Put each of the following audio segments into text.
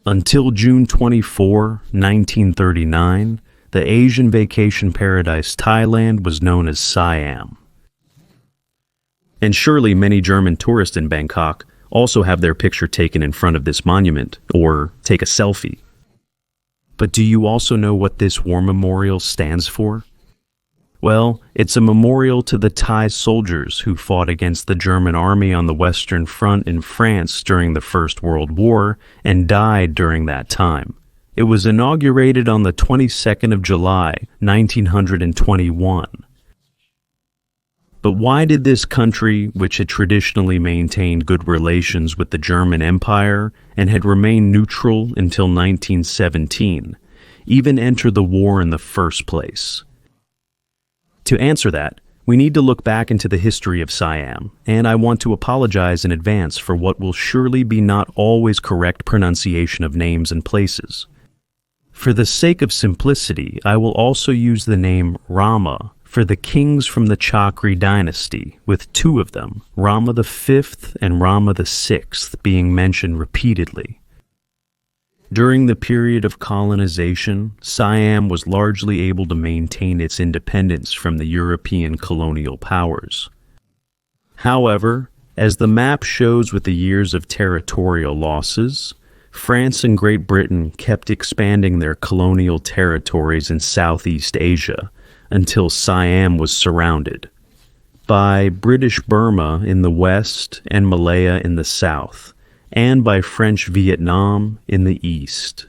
Until June 24, 1939, the Asian vacation paradise Thailand was known as Siam. And surely many German tourists in Bangkok also have their picture taken in front of this monument, or take a selfie. But do you also know what this war memorial stands for? Well, it's a memorial to the Thai soldiers who fought against the German army on the Western Front in France during the First World War and died during that time. It was inaugurated on the 22nd of July, 1921. But why did this country, which had traditionally maintained good relations with the German Empire and had remained neutral until 1917, even enter the war in the first place? To answer that, we need to look back into the history of Siam, and I want to apologize in advance for what will surely be not always correct pronunciation of names and places. For the sake of simplicity, I will also use the name Rama for the kings from the Chakri dynasty, with two of them, Rama V and Rama VI, being mentioned repeatedly. During the period of colonization, Siam was largely able to maintain its independence from the European colonial powers. However, as the map shows with the years of territorial losses, France and Great Britain kept expanding their colonial territories in Southeast Asia until Siam was surrounded by British Burma in the west and Malaya in the south, and by French Vietnam in the east.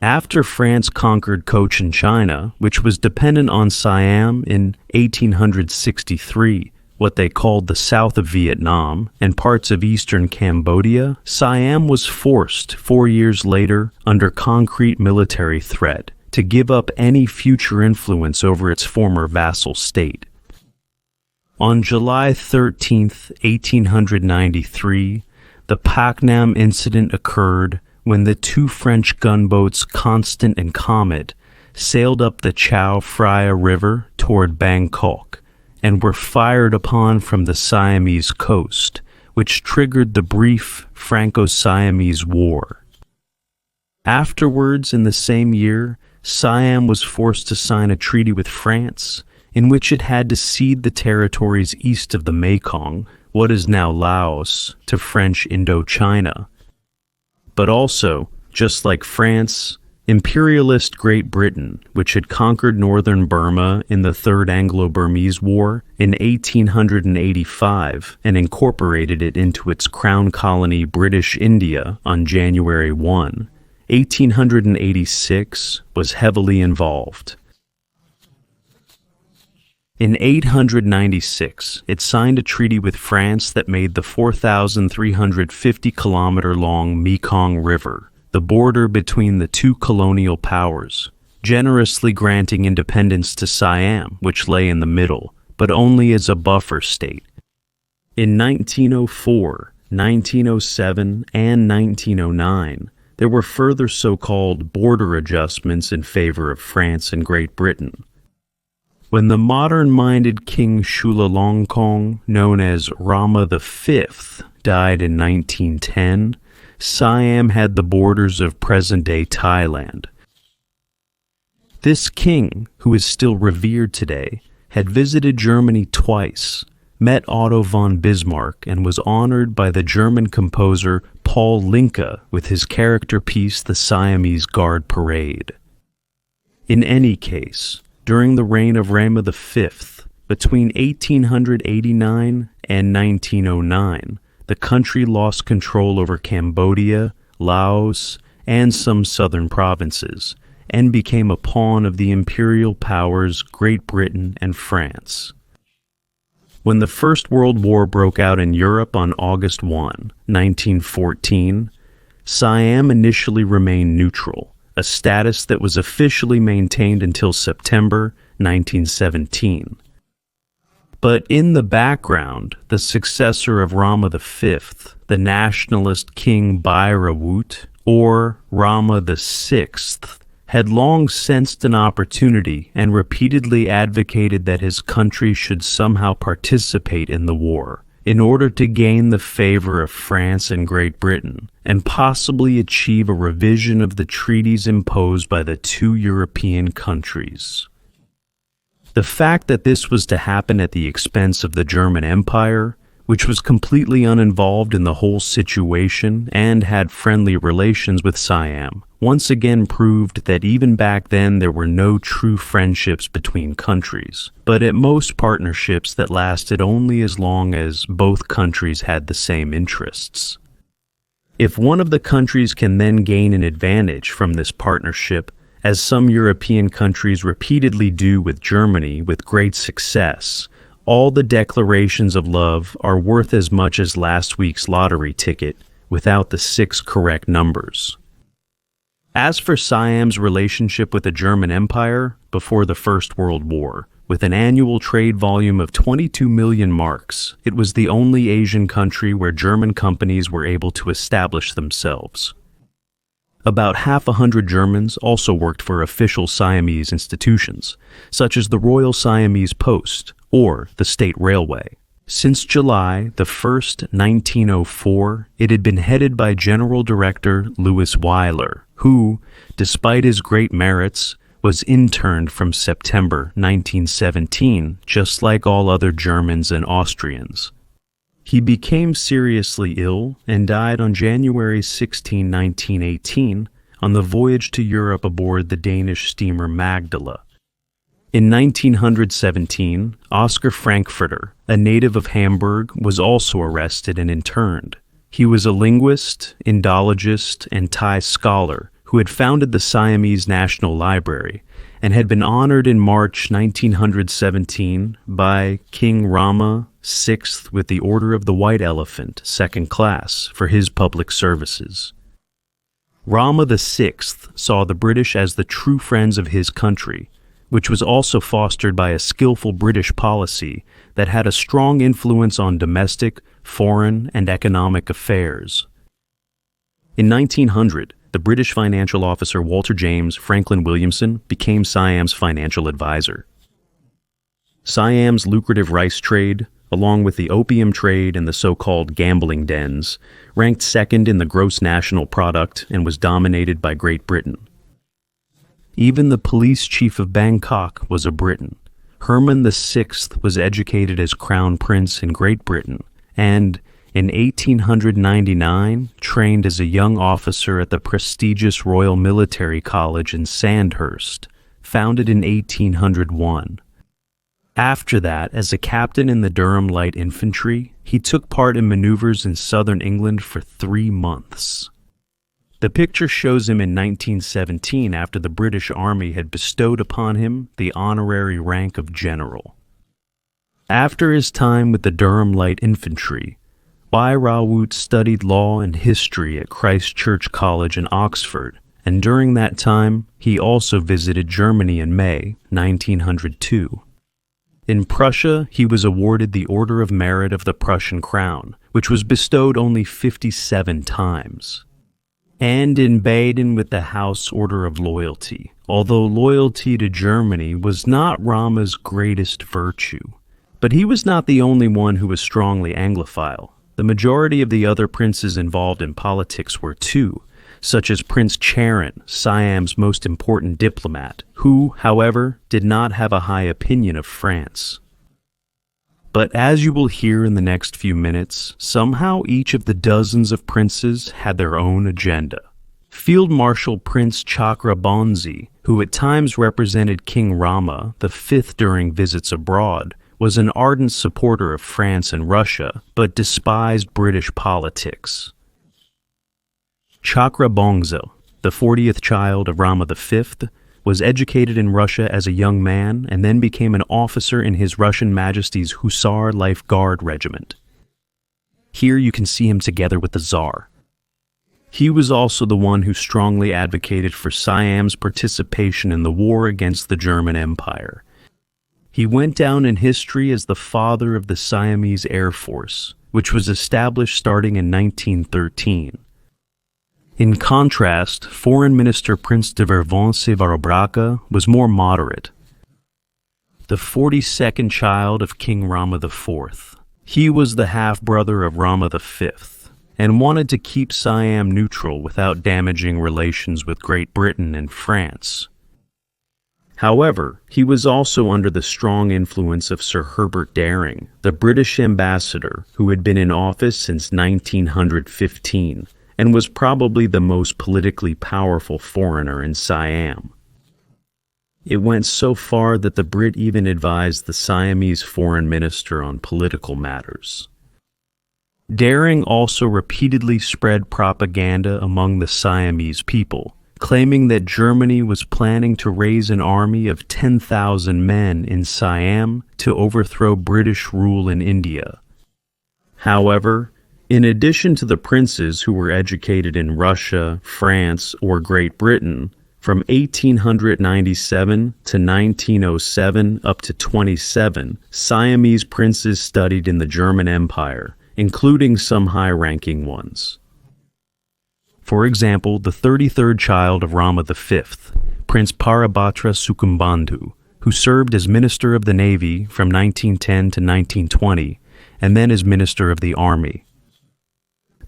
After France conquered Cochin China, which was dependent on Siam in 1863, what they called the south of Vietnam, and parts of eastern Cambodia, Siam was forced 4 years later, under concrete military threat, to give up any future influence over its former vassal state. On July 13, 1893, the Paknam incident occurred when the two French gunboats Constant and Comet sailed up the Chao Phraya River toward Bangkok and were fired upon from the Siamese coast, which triggered the brief Franco-Siamese War. Afterwards, in the same year, Siam was forced to sign a treaty with France, in which it had to cede the territories east of the Mekong, what is now Laos, to French Indochina. But also, just like France, imperialist Great Britain, which had conquered northern Burma in the Third Anglo-Burmese War in 1885 and incorporated it into its crown colony British India on January 1, 1886, was heavily involved. In 896, it signed a treaty with France that made the 4,350-kilometer-long Mekong River the border between the two colonial powers, generously granting independence to Siam, which lay in the middle, but only as a buffer state. In 1904, 1907, and 1909, there were further so-called border adjustments in favor of France and Great Britain. When the modern-minded King Chulalongkorn, known as Rama V, died in 1910, Siam had the borders of present-day Thailand. This king, who is still revered today, had visited Germany twice, met Otto von Bismarck, and was honored by the German composer Paul Linke with his character piece The Siamese Guard Parade. In any case, during the reign of Rama V, between 1889 and 1909, the country lost control over Cambodia, Laos, and some southern provinces, and became a pawn of the imperial powers Great Britain and France. When the First World War broke out in Europe on August 1, 1914, Siam initially remained neutral, a status that was officially maintained until September 1917. But in the background, the successor of Rama V, the nationalist King Bairawut, or Rama VI, had long sensed an opportunity and repeatedly advocated that his country should somehow participate in the war, in order to gain the favor of France and Great Britain, and possibly achieve a revision of the treaties imposed by the two European countries. The fact that this was to happen at the expense of the German Empire, which was completely uninvolved in the whole situation and had friendly relations with Siam, once again proved that even back then there were no true friendships between countries, but at most partnerships that lasted only as long as both countries had the same interests. If one of the countries can then gain an advantage from this partnership, as some European countries repeatedly do with Germany with great success, all the declarations of love are worth as much as last week's lottery ticket without the 6 correct numbers. As for Siam's relationship with the German Empire before the First World War, with an annual trade volume of 22 million marks, it was the only Asian country where German companies were able to establish themselves. About 50 Germans also worked for official Siamese institutions, such as the Royal Siamese Post or the State Railway. Since July the 1st, 1904, it had been headed by General Director Louis Weyler, who, despite his great merits, was interned from September 1917, just like all other Germans and Austrians. He became seriously ill and died on January 16, 1918, on the voyage to Europe aboard the Danish steamer Magdala. In 1917, Oscar Frankfurter, a native of Hamburg, was also arrested and interned. He was a linguist, Indologist, and Thai scholar who had founded the Siamese National Library and had been honored in March 1917 by King Rama VI with the Order of the White Elephant, 2nd class, for his public services. Rama VI saw the British as the true friends of his country, which was also fostered by a skillful British policy that had a strong influence on domestic, foreign, and economic affairs. In 1900, the British financial officer Walter James Franklin Williamson became Siam's financial advisor. Siam's lucrative rice trade, along with the opium trade and the so-called gambling dens, ranked second in the gross national product and was dominated by Great Britain. Even the police chief of Bangkok was a Briton. Herman VI was educated as Crown Prince in Great Britain and, in 1899, trained as a young officer at the prestigious Royal Military College in Sandhurst, founded in 1801. After that, as a captain in the Durham Light Infantry, he took part in maneuvers in southern England for 3 months. The picture shows him in 1917 after the British Army had bestowed upon him the honorary rank of general. After his time with the Durham Light Infantry, Rawut studied law and history at Christ Church College in Oxford, and during that time he also visited Germany in May 1902. In Prussia, he was awarded the Order of Merit of the Prussian Crown, which was bestowed only 57 times. And in Baden with the House Order of Loyalty, although loyalty to Germany was not Rama's greatest virtue. But he was not the only one who was strongly Anglophile. The majority of the other princes involved in politics were too, such as Prince Charon, Siam's most important diplomat, who, however, did not have a high opinion of France. But as you will hear in the next few minutes, somehow each of the dozens of princes had their own agenda. Field Marshal Prince Chakrabonzi, who at times represented King Rama V during visits abroad, was an ardent supporter of France and Russia, but despised British politics. Chakrabonzi, the 40th child of Rama V, was educated in Russia as a young man and then became an officer in His Russian Majesty's Hussar Life Guard Regiment. Here you can see him together with the Tsar. He was also the one who strongly advocated for Siam's participation in the war against the German Empire. He went down in history as the father of the Siamese Air Force, which was established starting in 1913. In contrast, Foreign Minister Prince de Vervins-Sevarabraka was more moderate. The 42nd child of King Rama IV, He was the half-brother of Rama V and wanted to keep Siam neutral without damaging relations with Great Britain and France. However, he was also under the strong influence of Sir Herbert Daring, the British ambassador who had been in office since 1915 and was probably the most politically powerful foreigner in Siam. It went so far that the Brit even advised the Siamese foreign minister on political matters. Daring also repeatedly spread propaganda among the Siamese people, claiming that Germany was planning to raise an army of 10,000 men in Siam to overthrow British rule in India. However, in addition to the princes who were educated in Russia, France, or Great Britain, from 1897 to 1907 up to 27, Siamese princes studied in the German Empire, including some high-ranking ones. For example, the 33rd child of Rama V, Prince Parabhadra Sukumbandhu, who served as Minister of the Navy from 1910 to 1920, and then as Minister of the Army.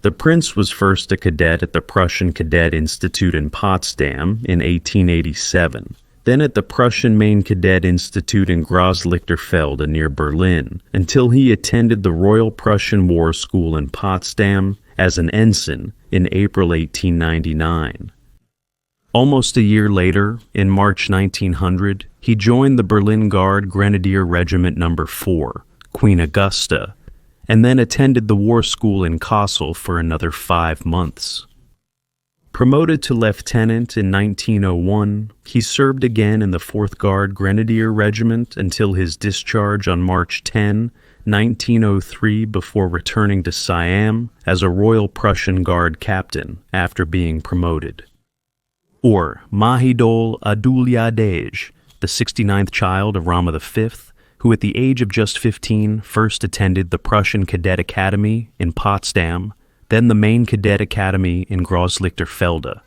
The prince was first a cadet at the Prussian Cadet Institute in Potsdam in 1887, then at the Prussian Main Cadet Institute in Großlichterfelde near Berlin, until he attended the Royal Prussian War School in Potsdam as an ensign in April 1899. Almost a year later, in March 1900, he joined the Berlin Guard Grenadier Regiment No. 4, Queen Augusta, and then attended the war school in Kassel for another 5 months. Promoted to lieutenant in 1901, he served again in the 4th Guard Grenadier Regiment until his discharge on March 10, 1903, before returning to Siam as a Royal Prussian Guard captain after being promoted. Or Mahidol Adulyadej, the 69th child of Rama V, who at the age of just 15 first attended the Prussian Cadet Academy in Potsdam, then the Main Cadet Academy in Großlichterfelde.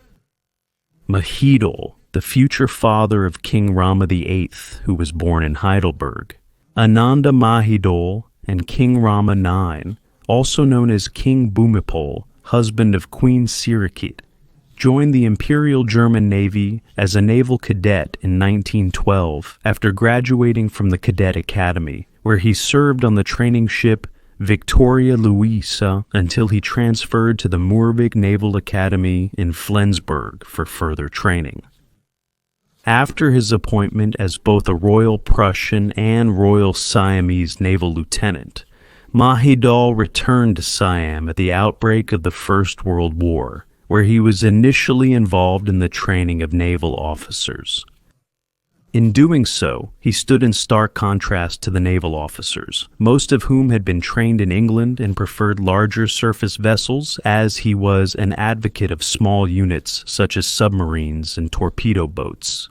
Mahidol, the future father of King Rama VIII, who was born in Heidelberg. Ananda Mahidol and King Rama IX, also known as King Bhumipol, husband of Queen Sirikit, joined the Imperial German Navy as a naval cadet in 1912 after graduating from the Cadet Academy, where he served on the training ship Victoria Luisa until he transferred to the Moorvik Naval Academy in Flensburg for further training. After his appointment as both a Royal Prussian and Royal Siamese naval lieutenant, Mahidol returned to Siam at the outbreak of the First World War, where he was initially involved in the training of naval officers. In doing so, he stood in stark contrast to the naval officers, most of whom had been trained in England and preferred larger surface vessels, as he was an advocate of small units such as submarines and torpedo boats.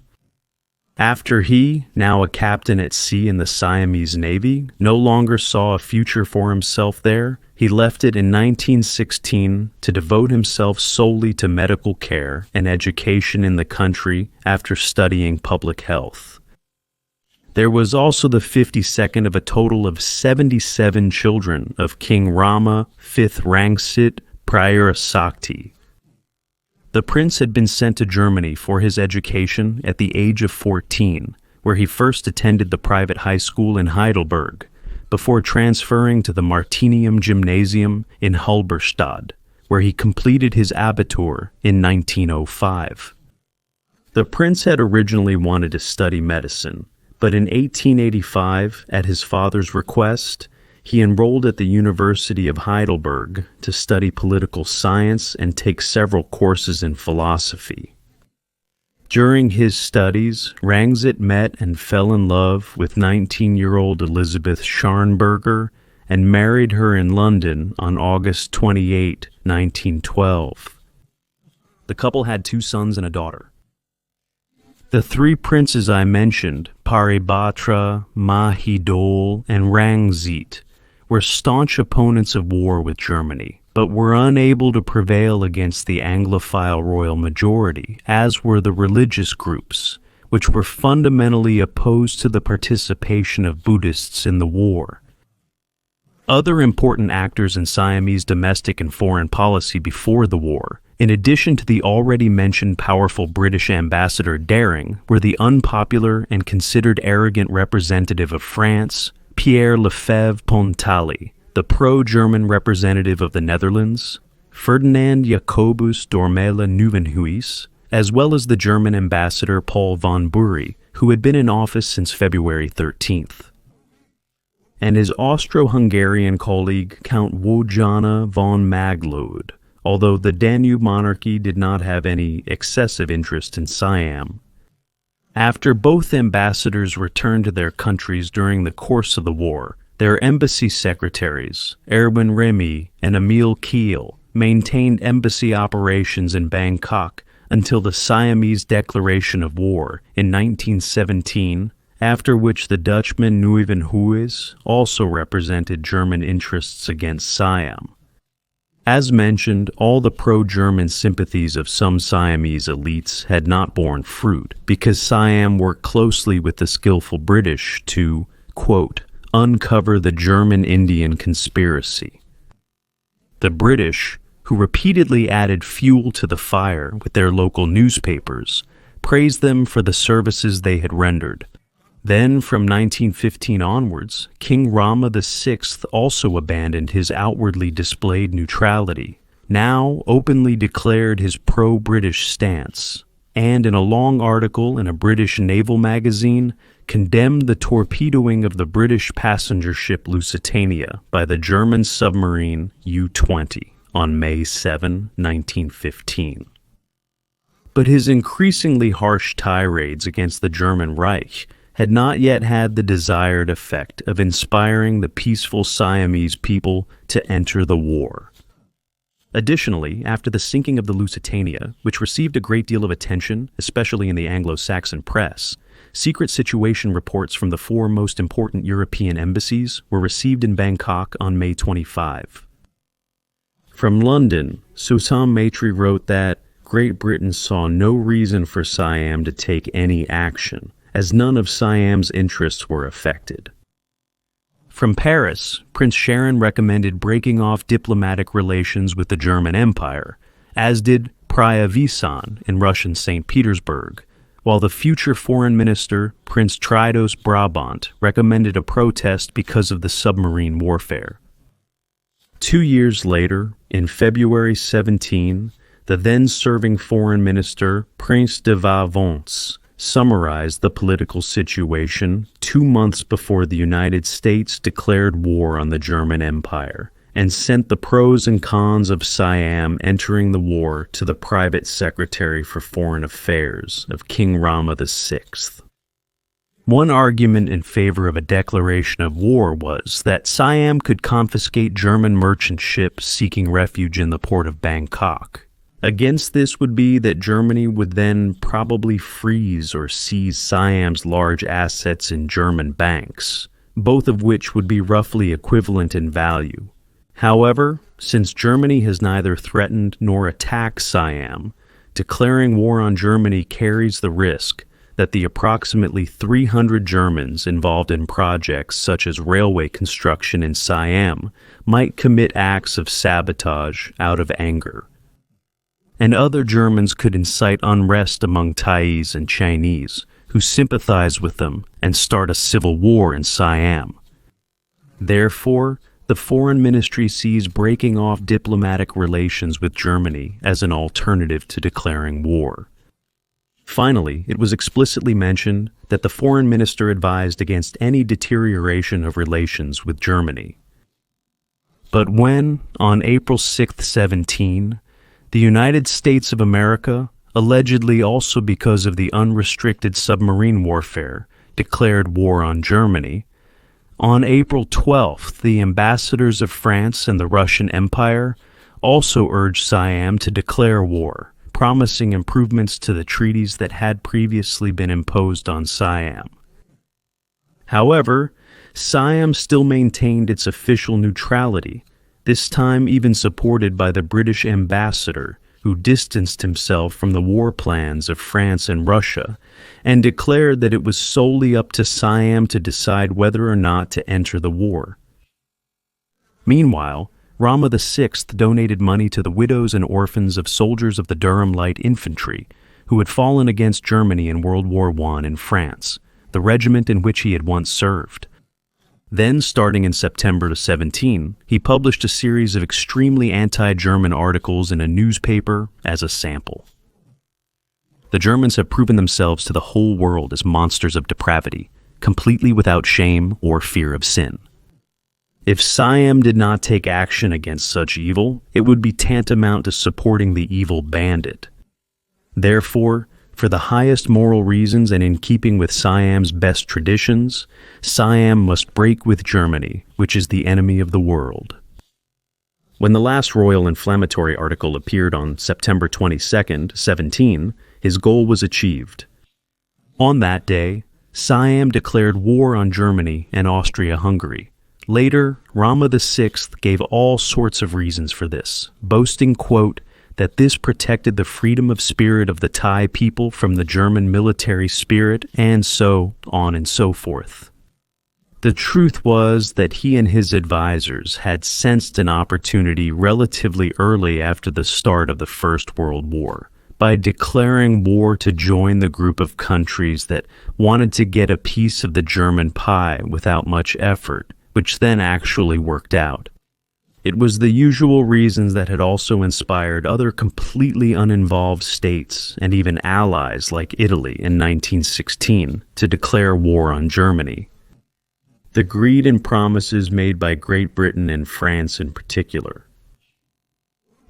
After he, now a captain at sea in the Siamese Navy, no longer saw a future for himself there, he left it in 1916 to devote himself solely to medical care and education in the country after studying public health. There was also the 52nd of a total of 77 children of King Rama, 5th Rangsit Prayurasakti. The prince had been sent to Germany for his education at the age of 14, where he first attended the private high school in Heidelberg, before transferring to the Martinium Gymnasium in Halberstadt, where he completed his Abitur in 1905. The prince had originally wanted to study medicine, but in 1885, at his father's request, he enrolled at the University of Heidelberg to study political science and take several courses in philosophy. During his studies, Rangsit met and fell in love with 19-year-old Elizabeth Scharnberger and married her in London on August 28, 1912. The couple had 2 sons and a daughter. The 3 princes I mentioned, Paribhadra, Mahidol, and Rangsit, were staunch opponents of war with Germany, but were unable to prevail against the Anglophile royal majority, as were the religious groups, which were fundamentally opposed to the participation of Buddhists in the war. Other important actors in Siamese domestic and foreign policy before the war, in addition to the already mentioned powerful British ambassador Daring, were the unpopular and considered arrogant representative of France, Pierre Lefebvre-Pontaly, the pro-German representative of the Netherlands, Ferdinand Jacobus Dormela Nieuwenhuis, as well as the German ambassador Paul von Bury, who had been in office since February 13th. And his Austro-Hungarian colleague Count Wojana von Maglode, although the Danube monarchy did not have any excessive interest in Siam. After both ambassadors returned to their countries during the course of the war, their embassy secretaries, Erwin Remy and Emil Kiel, maintained embassy operations in Bangkok until the Siamese declaration of war in 1917, after which the Dutchman Nieuwenhuis also represented German interests against Siam. As mentioned, all the pro-German sympathies of some Siamese elites had not borne fruit, because Siam worked closely with the skillful British to, quote, uncover the German-Indian conspiracy. The British, who repeatedly added fuel to the fire with their local newspapers, praised them for the services they had rendered. Then, from 1915 onwards, King Rama VI also abandoned his outwardly displayed neutrality, now openly declared his pro-British stance, and in a long article in a British naval magazine, condemned the torpedoing of the British passenger ship Lusitania by the German submarine U-20 on May 7, 1915. But his increasingly harsh tirades against the German Reich had not yet had the desired effect of inspiring the peaceful Siamese people to enter the war. Additionally, after the sinking of the Lusitania, which received a great deal of attention, especially in the Anglo-Saxon press, secret situation reports from the 4 most important European embassies were received in Bangkok on May 25. From London, Susan Maitre wrote that Great Britain saw no reason for Siam to take any action, as none of Siam's interests were affected. From Paris, Prince Sharon recommended breaking off diplomatic relations with the German Empire, as did Preah Visan in Russian St. Petersburg, while the future foreign minister, Prince Tridos Brabant, recommended a protest because of the submarine warfare. 2 years later, in February 17, the then-serving foreign minister, Prince de Valence, summarized the political situation 2 months before the United States declared war on the German Empire and sent the pros and cons of Siam entering the war to the private secretary for foreign affairs of King Rama VI. One argument in favor of a declaration of war was that Siam could confiscate German merchant ships seeking refuge in the port of Bangkok. Against this would be that Germany would then probably freeze or seize Siam's large assets in German banks, both of which would be roughly equivalent in value. However, since Germany has neither threatened nor attacked Siam, declaring war on Germany carries the risk that the approximately 300 Germans involved in projects such as railway construction in Siam might commit acts of sabotage out of anger. And other Germans could incite unrest among Thais and Chinese, who sympathize with them and start a civil war in Siam. Therefore, the Foreign Ministry sees breaking off diplomatic relations with Germany as an alternative to declaring war. Finally, it was explicitly mentioned that the Foreign Minister advised against any deterioration of relations with Germany. But when, on April 6, 17, the United States of America, allegedly also because of the unrestricted submarine warfare, declared war on Germany, on April 12th, the ambassadors of France and the Russian Empire also urged Siam to declare war, promising improvements to the treaties that had previously been imposed on Siam. However, Siam still maintained its official neutrality, this time even supported by the British ambassador, who distanced himself from the war plans of France and Russia, and declared that it was solely up to Siam to decide whether or not to enter the war. Meanwhile, Rama VI donated money to the widows and orphans of soldiers of the Durham Light Infantry who had fallen against Germany in World War I in France, the regiment in which he had once served. Then, starting in September of 17, he published a series of extremely anti-German articles in a newspaper as a sample. The Germans have proven themselves to the whole world as monsters of depravity, completely without shame or fear of sin. If Siam did not take action against such evil, it would be tantamount to supporting the evil bandit. Therefore, for the highest moral reasons and in keeping with Siam's best traditions, Siam must break with Germany, which is the enemy of the world. When the last Royal Inflammatory article appeared on September 22, 17, his goal was achieved. On that day, Siam declared war on Germany and Austria-Hungary. Later, Rama VI gave all sorts of reasons for this, boasting, quote, that this protected the freedom of spirit of the Thai people from the German military spirit, and so on and so forth. The truth was that he and his advisors had sensed an opportunity relatively early after the start of the First World War, by declaring war to join the group of countries that wanted to get a piece of the German pie without much effort, which then actually worked out. It was the usual reasons that had also inspired other completely uninvolved states and even allies like Italy in 1916 to declare war on Germany. The greed and promises made by Great Britain and France in particular.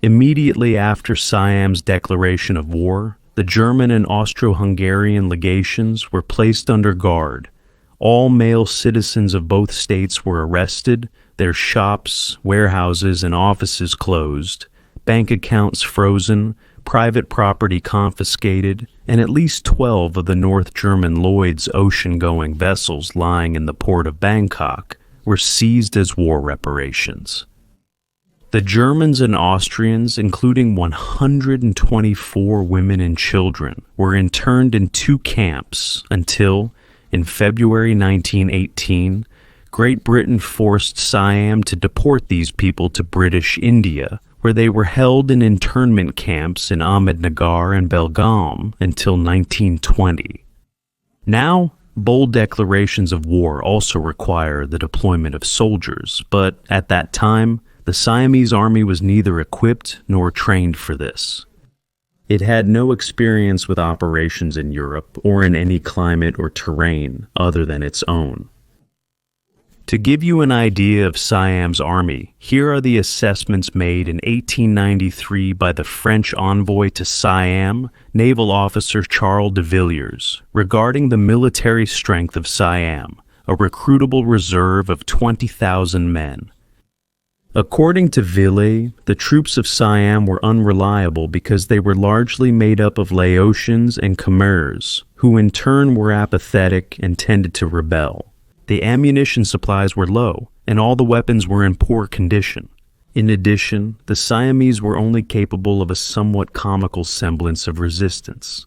Immediately after Siam's declaration of war, the German and Austro-Hungarian legations were placed under guard. All male citizens of both states were arrested, their shops, warehouses, and offices closed, bank accounts frozen, private property confiscated, and at least 12 of the North German Lloyd's ocean-going vessels lying in the port of Bangkok were seized as war reparations. The Germans and Austrians, including 124 women and children, were interned in 2 camps until, in February 1918, Great Britain forced Siam to deport these people to British India, where they were held in internment camps in Ahmednagar and Belgaum until 1920. Now, bold declarations of war also require the deployment of soldiers, but at that time, the Siamese army was neither equipped nor trained for this. It had no experience with operations in Europe or in any climate or terrain other than its own. To give you an idea of Siam's army, here are the assessments made in 1893 by the French envoy to Siam, naval officer Charles de Villiers, regarding the military strength of Siam, a recruitable reserve of 20,000 men. According to Villiers, the troops of Siam were unreliable because they were largely made up of Laotians and Khmers, who in turn were apathetic and tended to rebel. The ammunition supplies were low, and all the weapons were in poor condition. In addition, the Siamese were only capable of a somewhat comical semblance of resistance.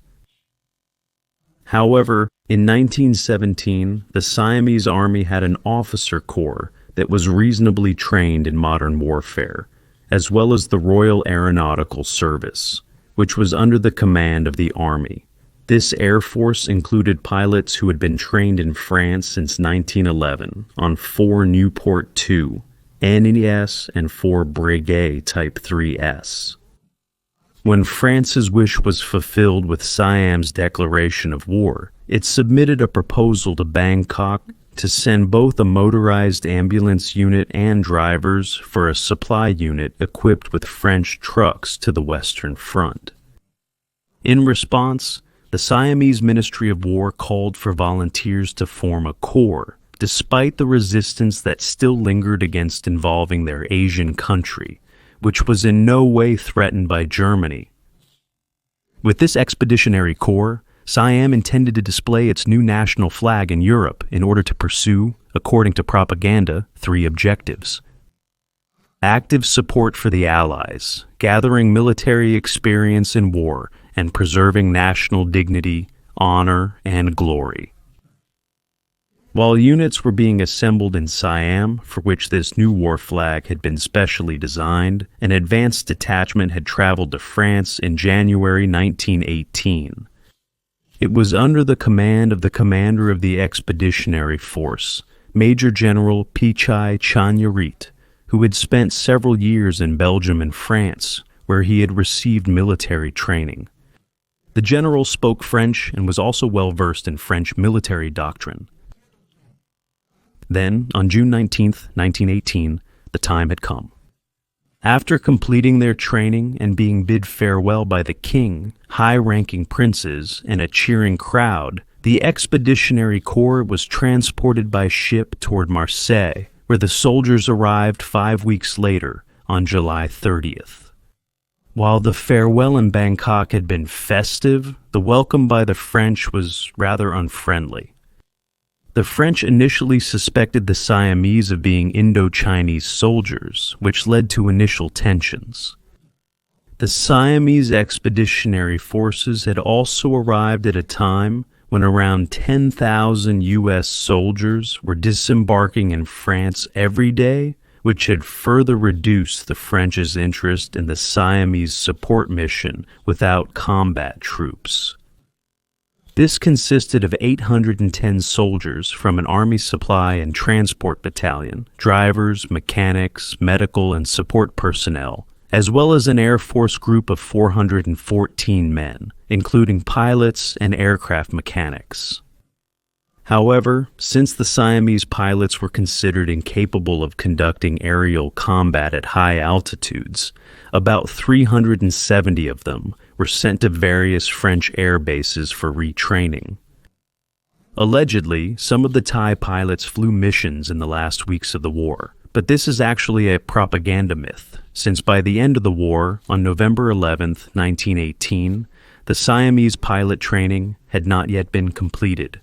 However, in 1917, the Siamese army had an officer corps that was reasonably trained in modern warfare, as well as the Royal Aeronautical Service, which was under the command of the army. This air force included pilots who had been trained in France since 1911 on 4 Nieuport II, NES, and 4 Breguet Type 3S. When France's wish was fulfilled with Siam's declaration of war, it submitted a proposal to Bangkok to send both a motorized ambulance unit and drivers for a supply unit equipped with French trucks to the Western Front. In response, the Siamese Ministry of War called for volunteers to form a corps, despite the resistance that still lingered against involving their Asian country, which was in no way threatened by Germany. With this expeditionary corps, Siam intended to display its new national flag in Europe in order to pursue, according to propaganda, 3 objectives. Active support for the Allies, gathering military experience in war, and preserving national dignity, honor, and glory. While units were being assembled in Siam, for which this new war flag had been specially designed, an advanced detachment had traveled to France in January 1918. It was under the command of the commander of the expeditionary force, Major General Pichai Chanyarit, who had spent several years in Belgium and France, where he had received military training. The general spoke French and was also well versed in French military doctrine. Then, on June 19, 1918, the time had come. After completing their training and being bid farewell by the king, high-ranking princes, and a cheering crowd, the Expeditionary Corps was transported by ship toward Marseille, where the soldiers arrived 5 weeks later, on July 30th. While the farewell in Bangkok had been festive, the welcome by the French was rather unfriendly. The French initially suspected the Siamese of being Indo-Chinese soldiers, which led to initial tensions. The Siamese expeditionary forces had also arrived at a time when around 10,000 U.S. soldiers were disembarking in France every day, which had further reduced the French's interest in the Siamese support mission without combat troops. This consisted of 810 soldiers from an Army Supply and Transport Battalion, drivers, mechanics, medical, and support personnel, as well as an Air Force group of 414 men, including pilots and aircraft mechanics. However, since the Siamese pilots were considered incapable of conducting aerial combat at high altitudes, about 370 of them were sent to various French air bases for retraining. Allegedly, some of the Thai pilots flew missions in the last weeks of the war, but this is actually a propaganda myth, since by the end of the war, on November 11, 1918, the Siamese pilot training had not yet been completed.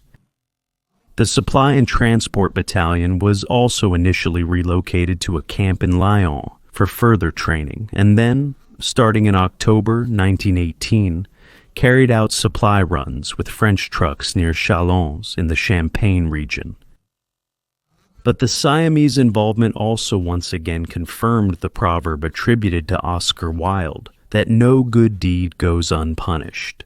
The Supply and Transport Battalion was also initially relocated to a camp in Lyon for further training, and then, starting in October 1918, carried out supply runs with French trucks near Chalons in the Champagne region. But the Siamese involvement also once again confirmed the proverb attributed to Oscar Wilde, that no good deed goes unpunished.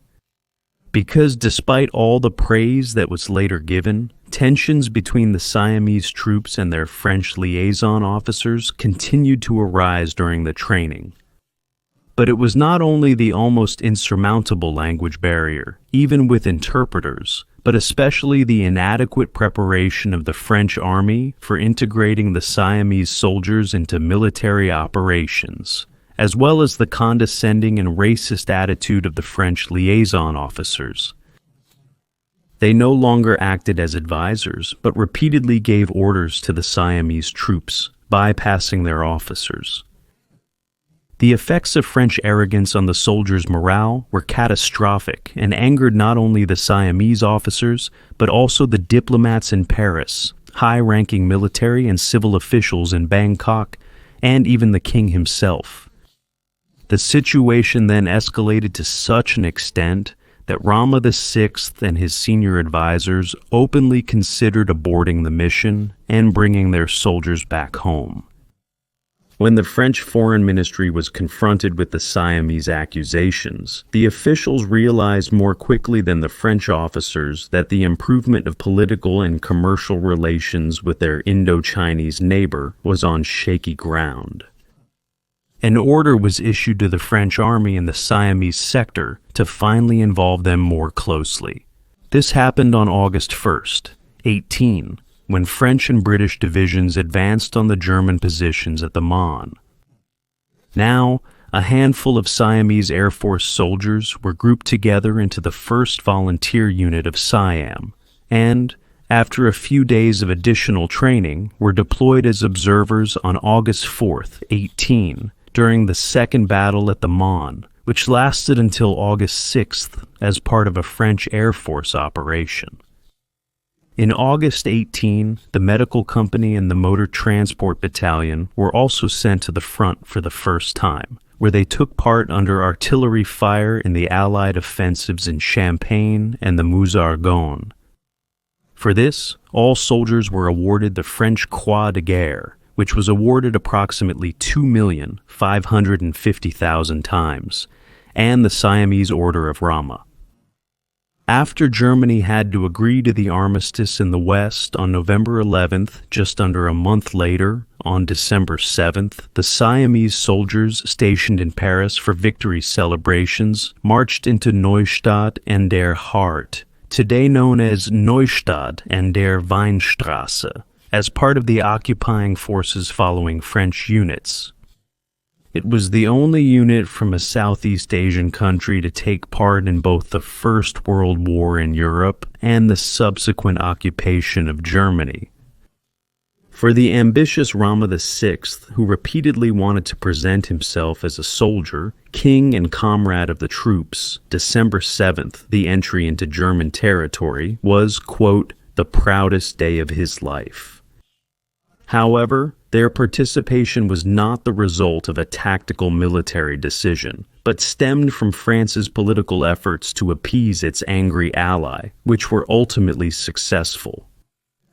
Because despite all the praise that was later given, tensions between the Siamese troops and their French liaison officers continued to arise during the training. But it was not only the almost insurmountable language barrier, even with interpreters, but especially the inadequate preparation of the French army for integrating the Siamese soldiers into military operations, as well as the condescending and racist attitude of the French liaison officers. They no longer acted as advisors, but repeatedly gave orders to the Siamese troops, bypassing their officers. The effects of French arrogance on the soldiers' morale were catastrophic and angered not only the Siamese officers, but also the diplomats in Paris, high-ranking military and civil officials in Bangkok, and even the king himself. The situation then escalated to such an extent that Rama VI and his senior advisors openly considered aborting the mission and bringing their soldiers back home. When the French Foreign Ministry was confronted with the Siamese accusations, the officials realized more quickly than the French officers that the improvement of political and commercial relations with their Indo-Chinese neighbor was on shaky ground. An order was issued to the French army in the Siamese sector to finally involve them more closely. This happened on August 1st, 18, when French and British divisions advanced on the German positions at the Marne. Now, a handful of Siamese Air Force soldiers were grouped together into the 1st Volunteer Unit of Siam, and, after a few days of additional training, were deployed as observers on August 4th, 18, during the Second Battle at the Marne, which lasted until August 6th as part of a French Air Force operation. In August 18, the medical company and the motor transport battalion were also sent to the front for the first time, where they took part under artillery fire in the Allied offensives in Champagne and the Meuse-Argonne. For this, all soldiers were awarded the French Croix de Guerre, which was awarded approximately 2,550,000 times, and the Siamese Order of Rama. After Germany had to agree to the armistice in the West on November 11th, just under a month later, on December 7th, the Siamese soldiers stationed in Paris for victory celebrations marched into Neustadt an der Hart, today known as Neustadt an der Weinstraße, as part of the occupying forces following French units. It was the only unit from a Southeast Asian country to take part in both the First World War in Europe and the subsequent occupation of Germany. For the ambitious Rama VI, who repeatedly wanted to present himself as a soldier, king and comrade of the troops, December 7th, the entry into German territory, was, quote, the proudest day of his life. However, their participation was not the result of a tactical military decision, but stemmed from France's political efforts to appease its angry ally, which were ultimately successful.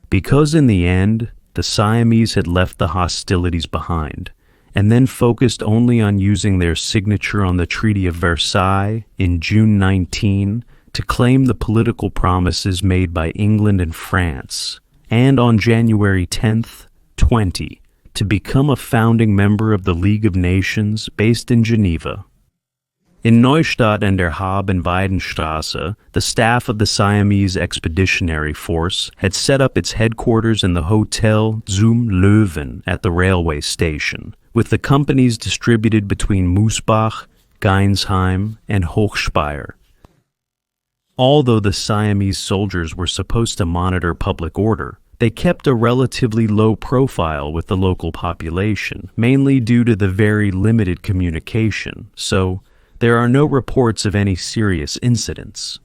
Because in the end, the Siamese had left the hostilities behind, and then focused only on using their signature on the Treaty of Versailles in June 19 to claim the political promises made by England and France, and on January 10th, 20, to become a founding member of the League of Nations based in Geneva. In Neustadt an der Hab and Weidenstrasse, the staff of the Siamese Expeditionary Force had set up its headquarters in the Hotel Zum Löwen at the railway station, with the companies distributed between Moosbach, Geinsheim, and Hochspeyer. Although the Siamese soldiers were supposed to monitor public order, they kept a relatively low profile with the local population, mainly due to the very limited communication, so there are no reports of any serious incidents.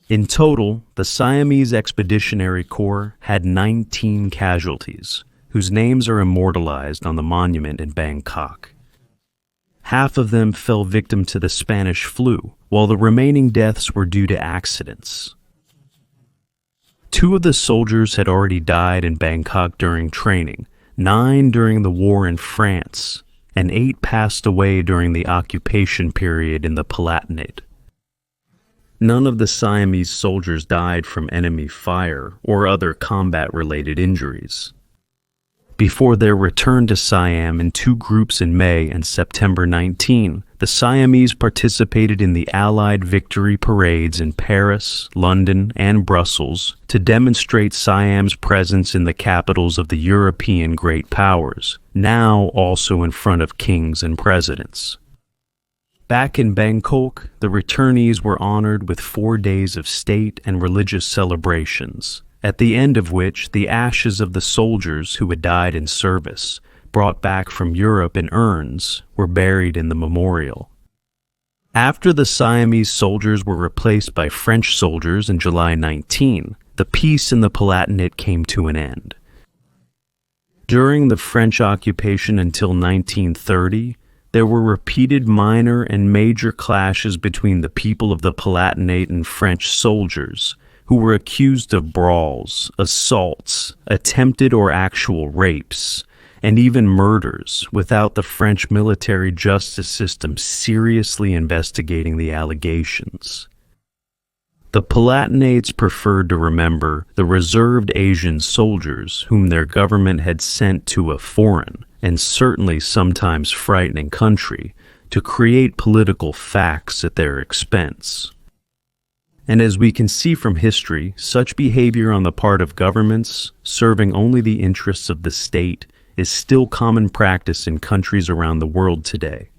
In total, the Siamese Expeditionary Corps had 19 casualties, whose names are immortalized on the monument in Bangkok. Half of them fell victim to the Spanish flu, while the remaining deaths were due to accidents. 2 of the soldiers had already died in Bangkok during training, 9 during the war in France, and 8 passed away during the occupation period in the Palatinate. None of the Siamese soldiers died from enemy fire or other combat-related injuries. Before their return to Siam in 2 groups in May and September 19, the Siamese participated in the Allied victory parades in Paris, London, and Brussels to demonstrate Siam's presence in the capitals of the European great powers, now also in front of kings and presidents. Back in Bangkok, the returnees were honored with 4 days of state and religious celebrations, at the end of which the ashes of the soldiers who had died in service, brought back from Europe in urns, were buried in the memorial. After the Siamese soldiers were replaced by French soldiers in July 19, the peace in the Palatinate came to an end. During the French occupation until 1930, there were repeated minor and major clashes between the people of the Palatinate and French soldiers, who were accused of brawls, assaults, attempted or actual rapes, and even murders, without the French military justice system seriously investigating the allegations. The Palatinates preferred to remember the reserved Asian soldiers whom their government had sent to a foreign, and certainly sometimes frightening country, to create political facts at their expense. And as we can see from history, such behavior on the part of governments, serving only the interests of the state, is still common practice in countries around the world today.